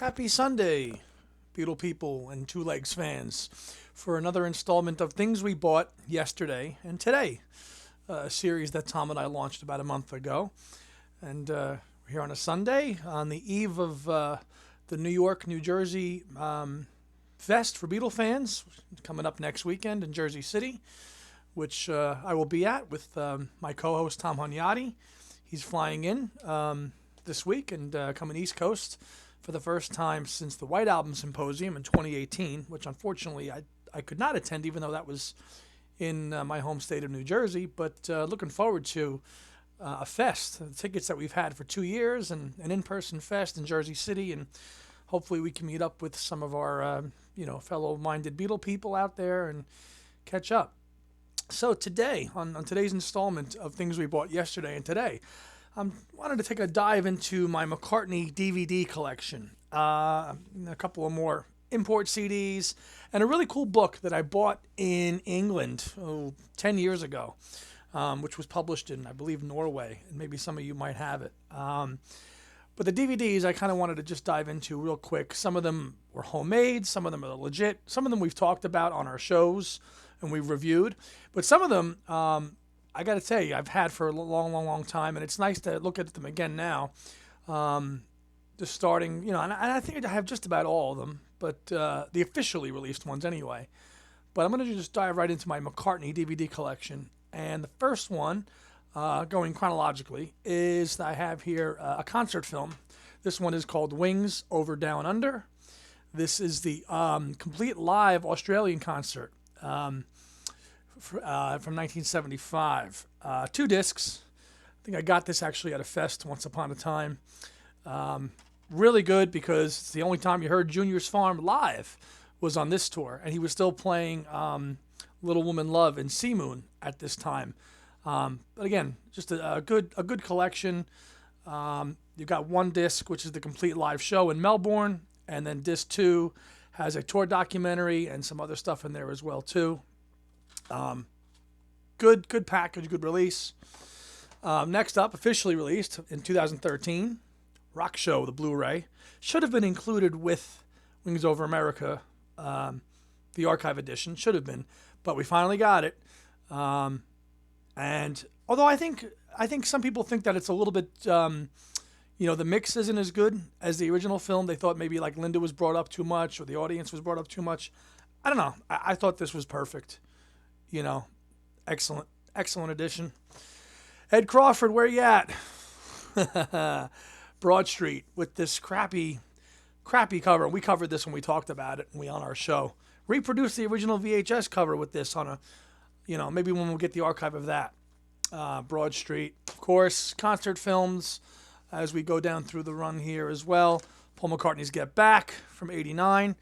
Happy Sunday, Beatle people and Two Legs fans, for another installment of Things We Bought Yesterday and Today, a series that Tom and I launched about a month ago. And we're here on a Sunday, on the eve of the New York, New Jersey Fest for Beatle fans, coming up next weekend in Jersey City, which I will be at with my co-host Tom Hunyadi. He's flying in this week and coming East Coast for the first time since the White Album Symposium in 2018, which unfortunately I could not attend, even though that was in my home state of New Jersey. But looking forward to a fest, the tickets that we've had for 2 years, and an in-person fest in Jersey City, and hopefully we can meet up with some of our fellow-minded Beatle people out there and catch up. So today, on today's installment of Things We Bought Yesterday and Today, I wanted to take a dive into my Mccartney DVD collection, a couple of more import CDs, and a really cool book that I bought in England 10 years ago, which was published in, I believe, Norway, and maybe some of you might have it. But the DVDs I kind of wanted to just dive into real quick. Some of them were homemade, some of them are legit, some of them we've talked about on our shows and we've reviewed, but some of them I got to tell you, I've had for a long time, and it's nice to look at them again now. Just starting, and I think I have just about all of them, but the officially released ones anyway. But I'm going to just dive right into my Mccartney DVD collection. And the first one, going chronologically, is I have here a concert film. This one is called Wings Over Down Under. This is the complete live Australian concert. From 1975. 2 discs. I think I got this actually at a fest once upon a time. Really good because it's the only time you heard Junior's Farm live was on this tour, and he was still playing Little Woman Love and Sea Moon at this time. But again, just a good collection. You've got 1 disc, which is the complete live show in Melbourne, and then disc 2 has a tour documentary and some other stuff in there as well too. Good package, good release. Next up, officially released in 2013, Rock Show, the Blu-ray. Should have been included with Wings Over America, the archive edition. Should have been, but we finally got it. And although I think some people think that it's a little bit, the mix isn't as good as the original film. They thought maybe like Linda was brought up too much or the audience was brought up too much. I don't know. I thought this was perfect. Excellent edition. Ed Crawford, where you at? Broad Street with this crappy cover. We covered this when we talked about it when we on our show. Reproduced the original VHS cover with this on maybe when we'll get the archive of that. Broad Street. Of course, concert films as we go down through the run here as well. Paul McCartney's Get Back from '89.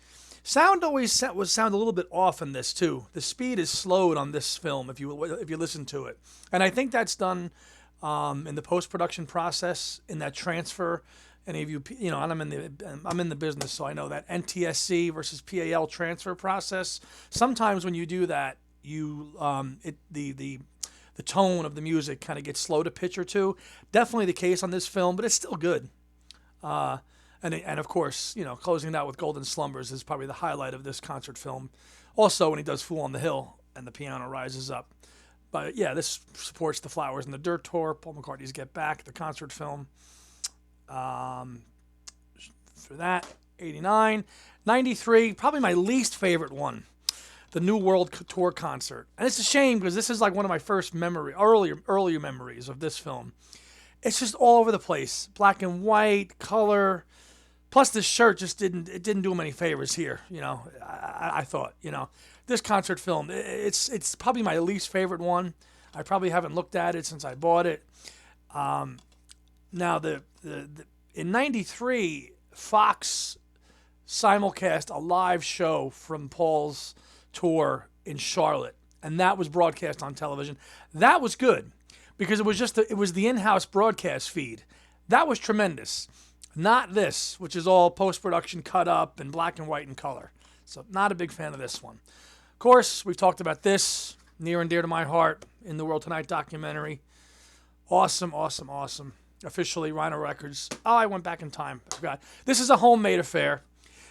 Sound always sound a little bit off in this too. The speed is slowed on this film if you listen to it, and I think that's done in the post-production process, in that transfer. Any of you, and I'm in the business, so I know that NTSC versus PAL transfer process. Sometimes when you do that, the tone of the music kind of gets slow to pitch or two. Definitely the case on this film, but it's still good. And of course, closing it out with Golden Slumbers is probably the highlight of this concert film. Also, when he does Fool on the Hill and the piano rises up. But yeah, this supports the Flowers in the Dirt tour, Paul McCartney's Get Back, the concert film. For that, 89. 93, probably my least favorite one, the New World Tour concert. And it's a shame because this is like one of my first earlier memories of this film. It's just all over the place. Black and white, color. Plus, this shirt just didn't do him any favors here. I thought, this concert film, it's probably my least favorite one. I probably haven't looked at it since I bought it. Now, in '93, Fox simulcast a live show from Paul's tour in Charlotte, and that was broadcast on television. That was good because it was the in-house broadcast feed. That was tremendous. Not this, which is all post-production cut up in black and white and color. So not a big fan of this one. Of course, we've talked about this, near and dear to my heart, in the World Tonight documentary. Awesome. officially Rhino Records. Oh, I went back in time. I forgot. This is a homemade affair.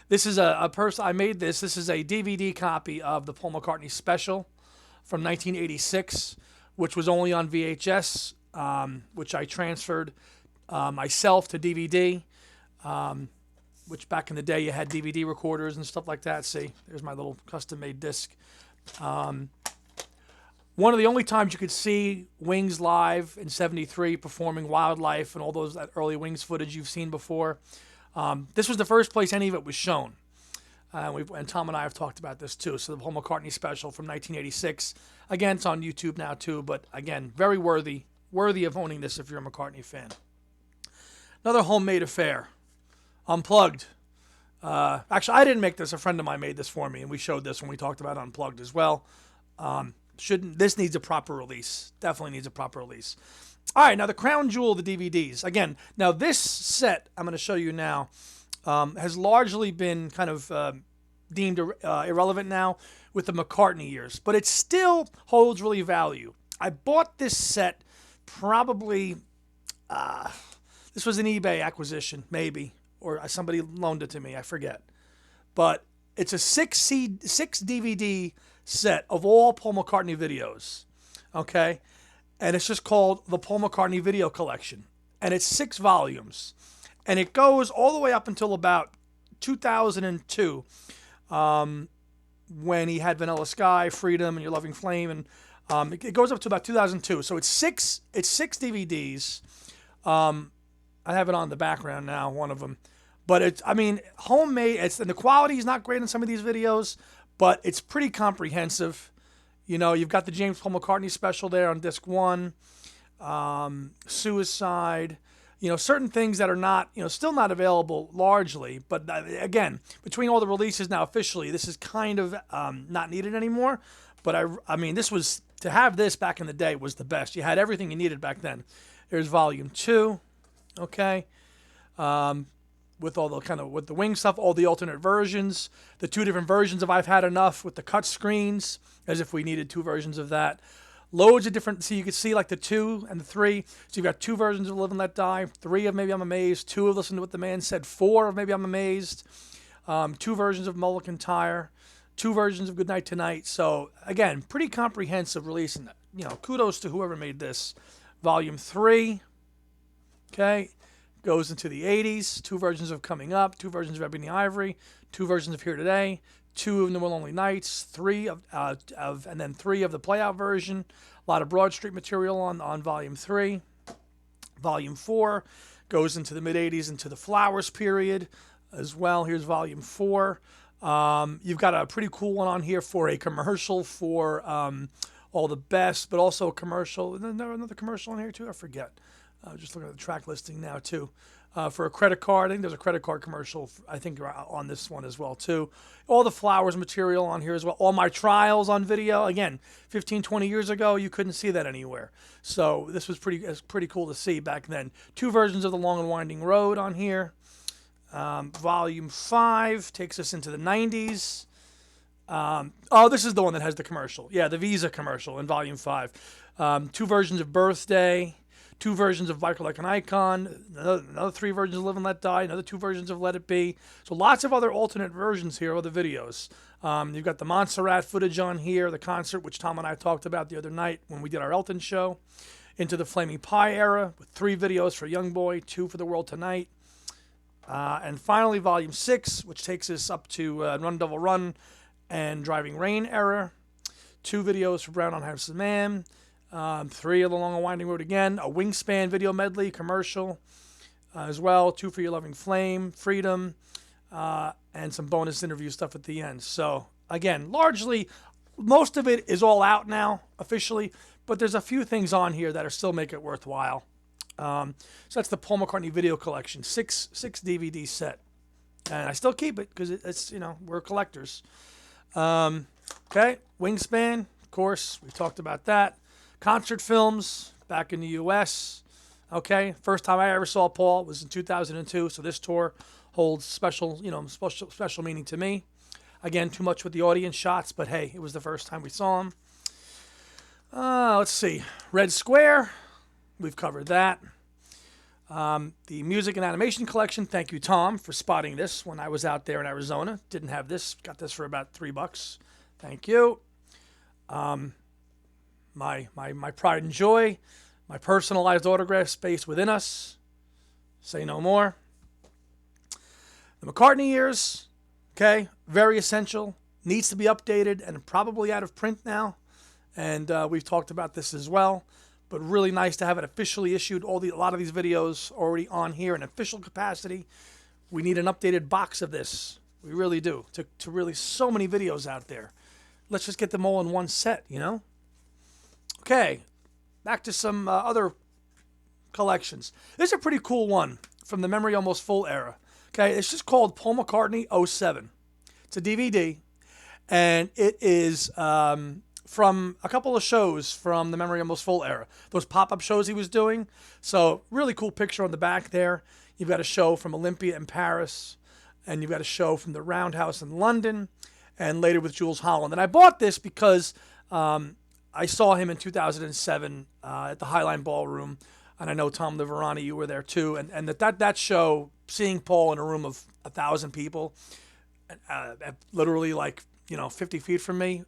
This is a person. I made this. This is a DVD copy of the Paul McCartney special from 1986, which was only on VHS, which I transferred myself to DVD, which back in the day you had DVD recorders and stuff like that. See, there's my little custom-made disc. One of the only times you could see Wings live in '73 performing Wildlife and all that early Wings footage you've seen before. This was the first place any of it was shown. And Tom and I have talked about this too. So the Paul McCartney special from 1986. Again, it's on YouTube now too, but again, very worthy of owning this if you're a McCartney fan. Another homemade affair. Unplugged. Actually, I didn't make this. A friend of mine made this for me, and we showed this when we talked about Unplugged as well. This needs a proper release. Definitely needs a proper release. All right, now the crown jewel of the DVDs. Again, now this set I'm going to show you now has largely been kind of deemed irrelevant now with the McCartney years, but it still holds really value. I bought this set probably, this was an eBay acquisition, maybe, or somebody loaned it to me, I forget. But it's a 6 DVD set of all Paul McCartney videos, okay? And it's just called the Paul McCartney Video Collection. And it's 6 volumes. And it goes all the way up until about 2002, when he had Vanilla Sky, Freedom, and Your Loving Flame. And it goes up to about 2002. So it's six DVDs. I have it on the background now, one of them. But it's, I mean, homemade. And the quality is not great in some of these videos, but it's pretty comprehensive. You know, you've got the James Paul McCartney special there on disc 1, Suicide, you know, certain things that are not, you know, still not available largely. But again, between all the releases now officially, this is kind of not needed anymore. But I mean, to have this back in the day was the best. You had everything you needed back then. There's volume 2, okay? With all the with the Wing stuff, all the alternate versions, the 2 different versions of I've Had Enough with the cut screens, as if we needed 2 versions of that. Loads of different, so you can see like the 2 and the 3. So you've got 2 versions of Live and Let Die, 3 of Maybe I'm Amazed, 2 of Listen to What the Man Said, 4 of Maybe I'm Amazed, 2 versions of Mulligan Tire, 2 versions of Goodnight Tonight. So again, pretty comprehensive release, and you know, kudos to whoever made this. Volume 3, okay, goes into the 80s, 2 versions of Coming Up, 2 versions of Ebony Ivory, 2 versions of Here Today, 2 of No More Lonely Nights, 3 and then 3 of the Playout version. A lot of Broad Street material on Volume 3. Volume 4 goes into the mid-80s, into the Flowers period as well. Here's Volume 4. You've got a pretty cool one on here for a commercial for All the Best, but also a commercial. Isn't there another commercial on here too? I forget. Just looking at the track listing now too. For a credit card, I think there's a credit card commercial, I think, on this one as well too. All the Flowers material on here as well. All my trials on video. Again, 15, 20 years ago, you couldn't see that anywhere. So this was pretty cool to see back then. 2 versions of The Long and Winding Road on here. Volume 5 takes us into the 90s. This is the one that has the commercial. Yeah, the Visa commercial in Volume 5. 2 versions of Birthday. 2 versions of Vicar Like an Icon, another 3 versions of Live and Let Die, another 2 versions of Let It Be. So lots of other alternate versions here of the videos. You've got the Montserrat footage on here, the concert, which Tom and I talked about the other night when we did our Elton show, into the Flaming Pie era with 3 videos for Young Boy, 2 for The World Tonight. And finally, Volume 6, which takes us up to Run Devil Run and Driving Rain era. 2 videos for Brown on House of Man. 3 of The Long and Winding Road again, a Wingspan video medley commercial as well, 2 for Your Loving Flame, Freedom, and some bonus interview stuff at the end. So again, largely, most of it is all out now officially, but there's a few things on here that are still make it worthwhile. So that's the Paul McCartney Video Collection, 6 DVD set, and I still keep it because it's, you know, we're collectors. Okay, Wingspan, of course, we talked about that. Concert films back in the U.S. Okay, first time I ever saw Paul was in 2002. So this tour holds special meaning to me. Again, too much with the audience shots, but hey, it was the first time we saw him. Let's see, Red Square, we've covered that. The music and animation collection. Thank you, Tom, for spotting this when I was out there in Arizona. Didn't have this. Got this for about $3. Thank you. My pride and joy. My personalized autograph space within us. Say no more. The Mccartney years. Okay. Very essential. Needs to be updated and probably out of print now. And we've talked about this as well. But really nice to have it officially issued. A lot of these videos already on here in official capacity. We need an updated box of this. We really do. To really so many videos out there. Let's just get them all in one set, you know? Okay. Back to some other collections. This is a pretty cool one from the Memory Almost Full era. Okay. It's just called Paul McCartney 07. It's a DVD. And it is from a couple of shows from the Memory Almost Full era. Those pop-up shows he was doing. So really cool picture on the back there. You've got a show from Olympia in Paris. And you've got a show from the Roundhouse in London. And later with Jules Holland. And I bought this because I saw him in 2007 at the Highline Ballroom. And I know Tom Liverani, you were there too. And that show, seeing Paul in a room of 1,000 people, literally 50 feet from me,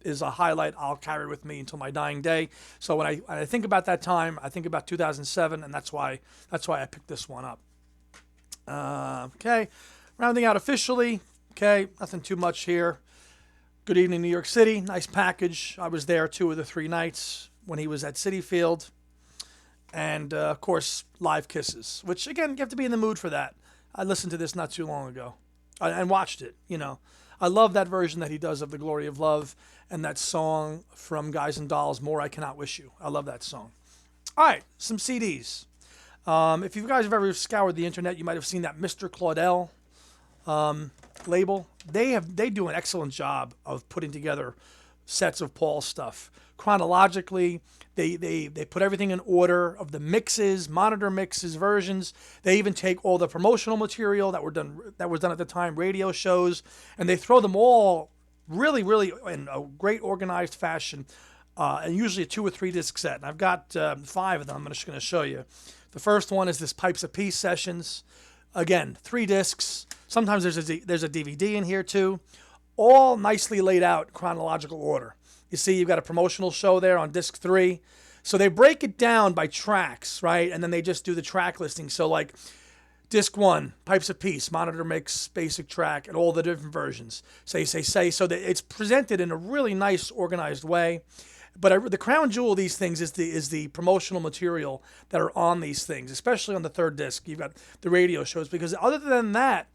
is a highlight I'll carry with me until my dying day. So when I think about that time, I think about 2007, and that's why I picked this one up. Okay, rounding out officially. Okay, nothing too much here. Good Evening, New York City. Nice package. I was there 2 of the 3 nights when he was at Citi Field. And, of course, Live Kisses, which, again, you have to be in the mood for that. I listened to this not too long ago and watched it, you know. I love that version that he does of The Glory of Love and that song from Guys and Dolls, More I Cannot Wish You. I love that song. All right, some CDs. If you guys have ever scoured the internet, you might have seen that Mr. Claudel label. They do an excellent job of putting together sets of Paul's stuff. Chronologically, they put everything in order of the mixes, monitor mixes, versions. They even take all the promotional material that was done at the time, radio shows, and they throw them all really, really in a great organized fashion, and usually a 2 or 3 disc set. And I've got 5 of them. I'm just going to show you. The first one is this Pipes of Peace sessions. Again, 3 discs. Sometimes there's a DVD in here too. All nicely laid out, chronological order. You see, you've got a promotional show there on disc 3. So they break it down by tracks, right? And then they just do the track listing. So like disc 1, Pipes of Peace, monitor mix, basic track, and all the different versions. Say. So that it's presented in a really nice, organized way. But the crown jewel of these things is the promotional material that are on these things, especially on the 3rd disc. You've got the radio shows, because other than that,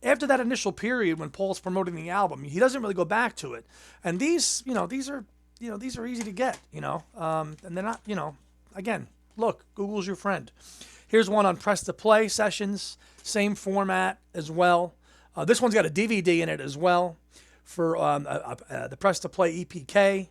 after that initial period when Paul's promoting the album, he doesn't really go back to it. And these are easy to get, and they're not, again, look, Google's your friend. Here's one on Press to Play sessions, same format as well. This one's got a DVD in it as well for the Press to Play EPK,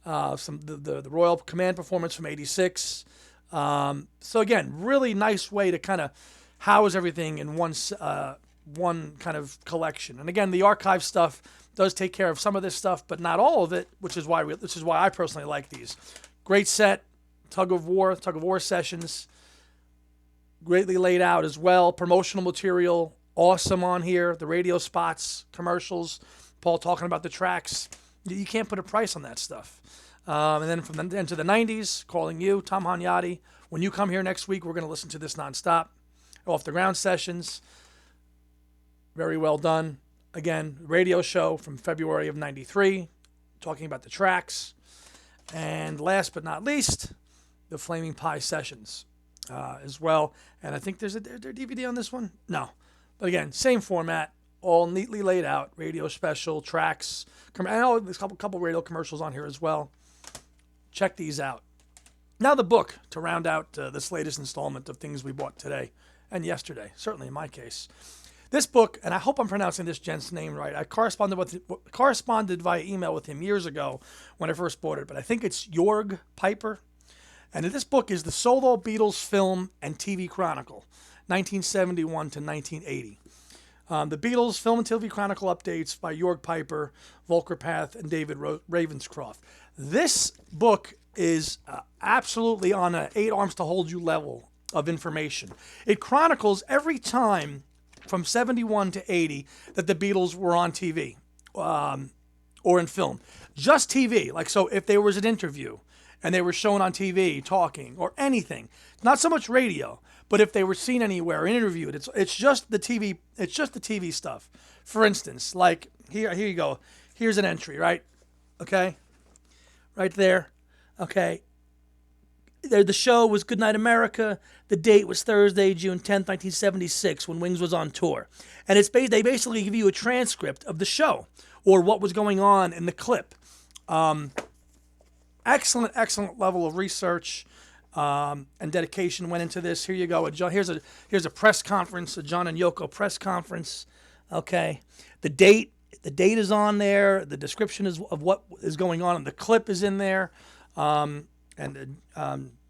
the Royal Command performance from '86. So again, really nice way to kind of house everything in one kind of collection. And again, the archive stuff does take care of some of this stuff, but not all of it, which is why I personally like these. Great set, tug of war sessions, greatly laid out as well. Promotional material, awesome on here. The radio spots, commercials, Paul talking about the tracks. You can't put a price on that stuff. And then from the end to the 90s, Calling You, Tom Hagnotti. When you come here next week, we're going to listen to this nonstop. Off the Ground sessions. Very well done. Again, radio show from February of '93, talking about the tracks. And last but not least, the Flaming Pie sessions as well. And I think there's a DVD on this one? No. But again, same format, all neatly laid out. Radio special, tracks. There's a couple radio commercials on here as well. Check these out. Now the book to round out this latest installment of things we bought today and yesterday, certainly in my case. This book, and I hope I'm pronouncing this gent's name right. I corresponded via email with him years ago when I first bought it, but I think it's Jorg Pieper. And this book is the Solo Beatles Film and TV Chronicle, 1971 to 1980. The Beatles Film and TV Chronicle updates by Jorg Pieper, Volker Path, and David Ravenscroft. This book is absolutely on an 8 arms to hold you level of information. It chronicles every time from 71 to 80 that the Beatles were on TV or in film. Just TV. Like, so if there was an interview and they were shown on TV talking or anything, not so much radio, but if they were seen anywhere or interviewed, it's just the TV. It's just the TV stuff. For instance, like here you go. Here's an entry, right? Okay, right there. Okay, there. The show was Goodnight America. The date was Thursday, June 10th, 1976, when Wings was on tour, and they basically give you a transcript of the show or what was going on in the clip. Excellent level of research. And dedication went into this. Here you go. Here's a press conference, a John and Yoko press conference. Okay, the date is on there. The description of what is going on, and the clip is in there. Jorg,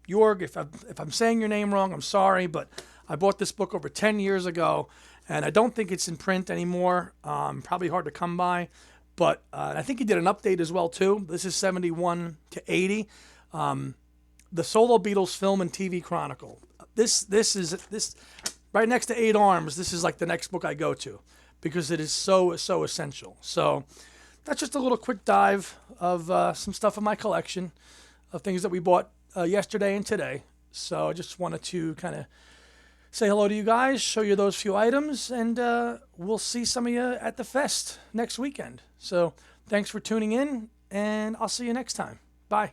if I'm saying your name wrong, I'm sorry, but I bought this book over 10 years ago, and I don't think it's in print anymore. Probably hard to come by, but I think he did an update as well too. This is 71 to 80. The Solo Beatles Film and TV Chronicle. This right next to Eight Arms. This is like the next book I go to because it is so essential. So that's just a little quick dive of some stuff in my collection of things that we bought yesterday and today. So I just wanted to kind of say hello to you guys, show you those few items, and we'll see some of you at the fest next weekend. So thanks for tuning in, and I'll see you next time. Bye.